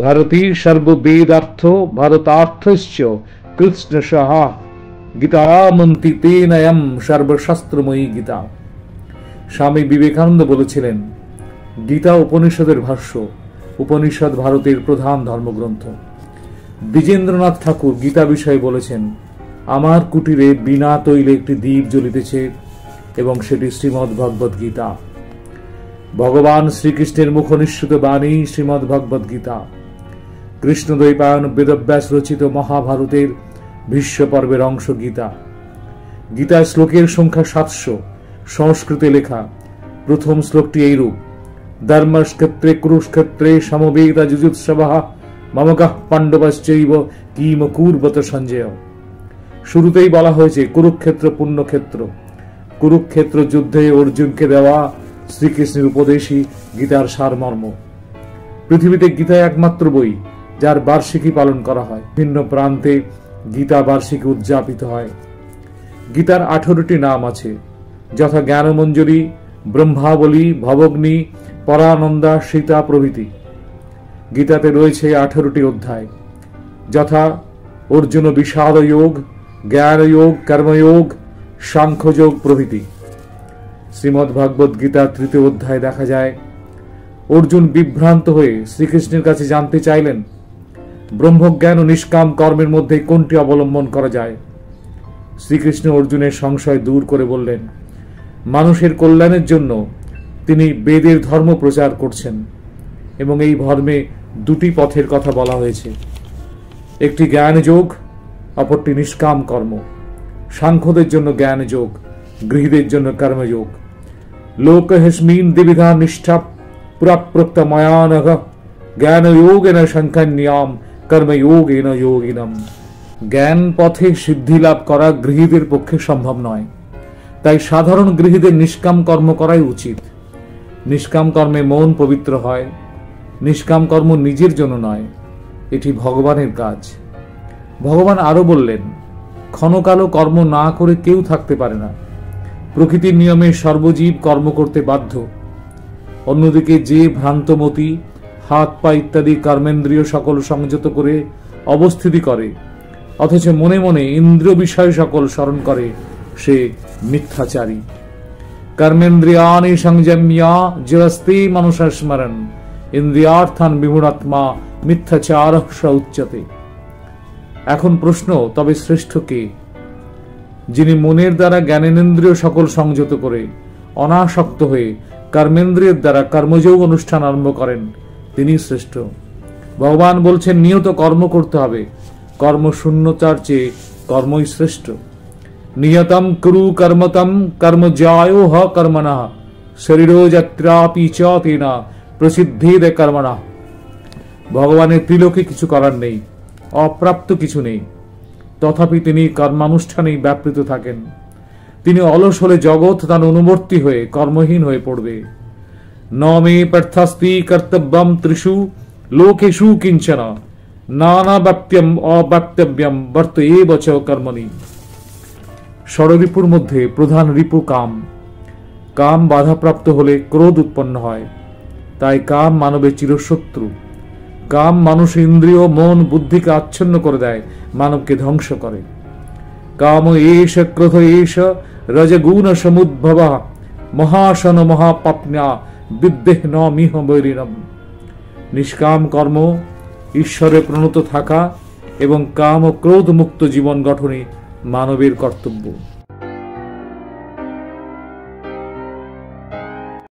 ভারতী সর্ববেদার্থ ভারতার্থশ্চ কৃষ্ণ সাহা গীতামন্তি তেনয়ম সর্বশাস্ত্রময়ী গীতা। স্বামী বিবেকানন্দ বলেছিলেন, গীতা উপনিষদের ভাষ্য। উপনিষদ ভারতের প্রধান ধর্মগ্রন্থ। দ্বিজেন্দ্রনাথ ঠাকুর গীতা বিষয়ে বলেছেন, আমার কুটিরে বিনা তৈলে একটি দীপ জ্বলিতেছে এবং সেটি শ্রীমদ্ ভগবদ গীতা। ভগবান শ্রীকৃষ্ণের মুখনিঃসৃত বাণী শ্রীমদ্ ভগবদ গীতা। কৃষ্ণদ্বৈপায়ন বেদব্যাস রচিত মহাভারতের ভীষ্ম পর্বের অংশ গীতা। গীতার শ্লোকের সংখ্যা 700, সংস্কৃতে লেখা। প্রথম শ্লোকটি এইরূপ: ধর্মক্ষেত্রে কুরুক্ষেত্রে সমবেতা যুযুৎসবঃ মমগঃ পাণ্ডবশ্চৈব কিম কুর্বত সঞ্জয়। শুরুতেই বলা হয়েছে কুরুক্ষেত্র পুণ্যক্ষেত্র। কুরুক্ষেত্র যুদ্ধে অর্জুনকে দেওয়া শ্রীকৃষ্ণের উপদেশই গীতার সারমর্ম। পৃথিবীতে গীতা একমাত্র বই যার বার্ষিকী পালন করা হয়। ভিন্ন প্রান্তে গীতা বার্ষিকী উদযাপিত হয়। গীতার 18টি নাম আছে, যথা জ্ঞানমঞ্জরি, ব্রহ্মাবলী, ভবগ্নি, পরানন্দা, সীতা প্রভৃতি। গীতাতে রয়েছে 18টি অধ্যায়, যথা অর্জুন বিষাদ যোগ, জ্ঞান যোগ, কর্মযোগ, সাংখ্যযোগ প্রভৃতি। শ্রীমদ্ ভগবদ গীতার 3য় অধ্যায়ে দেখা যায়, অর্জুন বিভ্রান্ত হয়ে শ্রীকৃষ্ণের কাছে জানতে চাইলেন, ব্রহ্মজ্ঞান ও নিষ্কাম কর্মের মধ্যে কোনটি অবলম্বন করা যায়। শ্রীকৃষ্ণ অর্জুনের সংশয় দূর করে বললেন, মানুষের কল্যাণের জন্য তিনি বেদের ধর্ম প্রচার করছেন এবং এই ধর্মে 2টি পথের কথা বলা হয়েছে, একটি জ্ঞান যোগ, অপরটি নিষ্কাম কর্ম। সাংখ্যদের জন্য জ্ঞান যোগ, গৃহীদের জন্য কর্মযোগ। লোক হেস্মিন দ্বিবিধা নিষ্ঠা পুরাপ্রোক্ত ময়ানঘ জ্ঞান যোগেন সংখ্যান্যাম কর্মযোগেন যোগিনম। জ্ঞান পথে সিদ্ধি লাভ করা গৃহীদের পক্ষে সম্ভব নয়, তাই সাধারণ গৃহীদের নিষ্কাম কর্ম করাই উচিত। নিষ্কাম কর্মে মন পবিত্র হয়। নিষ্কাম কর্ম নিজের জন্য নয়, এটি ভগবানের কাজ। ভগবান আরো বললেন, ক্ষণকালও কর্ম না করে কেউ থাকতে পারে না। প্রকৃতির নিয়মে সর্বজীব কর্ম করতে বাধ্য। অন্যদিকে যে ভ্রান্তমতি হাত পা ইত্যাদি কর্মেন্দ্রিয় সকল সংযত করে অবস্থিতি করে, অথচ মনে মনে ইন্দ্রিয় বিষয় সকল স্মরণ করে, সে মিথ্যাচারী। কর্মেন্দ্রিয়ানি সংযম্যা যস্তি মনুষ্য স্মরণ ইন্দ্রিয়ার্থান বিমূঢ়াত্মা মিথ্যাচারঃ স উচ্যতে। এখন প্রশ্ন, তবে শ্রেষ্ঠ কে? যিনি মনের দ্বারা জ্ঞানেন্দ্রিয় সকল সংযত করে অনাসক্ত হয়ে কর্মেন্দ্রিয়ের দ্বারা কর্মযোগ অনুষ্ঠান আরম্ভ করেন, তিনি শ্রেষ্ঠ। ভগবান বলছেন, নিয়ত কর্ম করতে হবে। কর্মশূন্যতার চেয়ে কর্মই শ্রেষ্ঠ। নিয়তম কুরু কর্মতম কর্মজায়ো হ কর্মণঃ শরীরো যত্রাপি চ তেনা প্রসিদ্ধেদ কর্মণঃ। ভগবানের ত্রিলোকে কিছু করার নেই, অপ্রাপ্ত কিছু নেই, তথাপি তিনি কর্মানুষ্ঠানেই ব্যাপৃত থাকেন। তিনি অলস হলে জগৎ তার অনুবর্তী হয়ে কর্মহীন হয়ে পড়বে। ন মে পার্থাস্তি কর্তব্যম ত্রিষু লোকেষু কিঞ্চন নানা ব্যাপ্যম অব্যাপ্তব্যম বর্ত এব চ কর্মণি। ষড়রিপুর মধ্যে প্রধান রিপু কাম। কাম বাধাপ্রাপ্ত হলে ক্রোধ উৎপন্ন হয়, তাই কাম মানবের চিরশত্রু। কাম মানুষ ইন্দ্রিয়, মন, বুদ্ধিকে আচ্ছন্ন করে দেয়, মানবকে ধ্বংস করে। কাম এষ ক্রোধ এষ রজগুণ সমুদ্ভব মহাশন মহাপাপ্ন্যা বিদ্যেহ ন মিহ বৈরিণম। নিষ্কাম কর্ম, ঈশ্বরে প্রণত থাকা এবং কাম ও ক্রোধ মুক্ত জীবন গঠনে মানবের কর্তব্য।